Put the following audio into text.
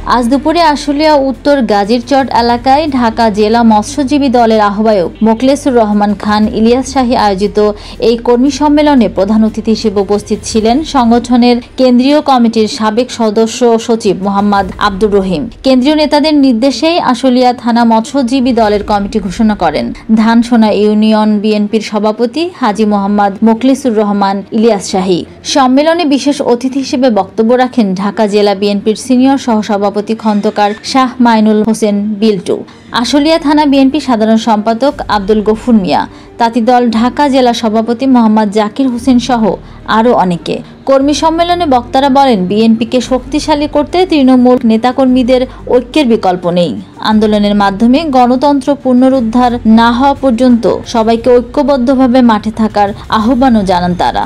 আজ দুপুরে আশুলিয়া উত্তর গাজীরচট এলাকায় ঢাকা জেলা মৎস্যজীবী দলের আহ্বায়ক মোখলেসুর রহমান খান ইলিয়াস শাহী আয়োজিত এই কর্মী সম্মেলনে প্রধান অতিথি হিসেবে উপস্থিত ছিলেন সংগঠনের কেন্দ্রীয় কমিটির সাবেক সদস্য সচিব মোহাম্মদ আব্দুর রহিম। কেন্দ্রীয় নেতাদের নির্দেশেই আশুলিয়া থানা মৎস্যজীবী দলের কমিটি ঘোষণা করেন ধানসোনা ইউনিয়ন বিএনপির সভাপতি হাজী মোহাম্মদ মোখলেসুর রহমান ইলিয়াস শাহী। সম্মেলনে বিশেষ অতিথি হিসেবে বক্তব্য রাখেন ঢাকা জেলা বিএনপির সিনিয়র সহসভাপতি খন্দকার শাহ মাইনুল হোসেন বিল্টু, আশুলিয়া থানা বিএনপি সাধারণ সম্পাদক আব্দুল গফুর মিয়া, তাঁতিদল ঢাকা জেলা সভাপতি মোহাম্মদ জাকির হোসেন সহ আরও অনেকে। কর্মী সম্মেলনে বক্তারা বলেন, বিএনপিকে শক্তিশালী করতে তৃণমূল নেতাকর্মীদের ঐক্যের বিকল্প নেই। আন্দোলনের মাধ্যমে গণতন্ত্র পুনরুদ্ধার না হওয়া পর্যন্ত সবাইকে ঐক্যবদ্ধভাবে মাঠে থাকার আহ্বানও জানান তারা।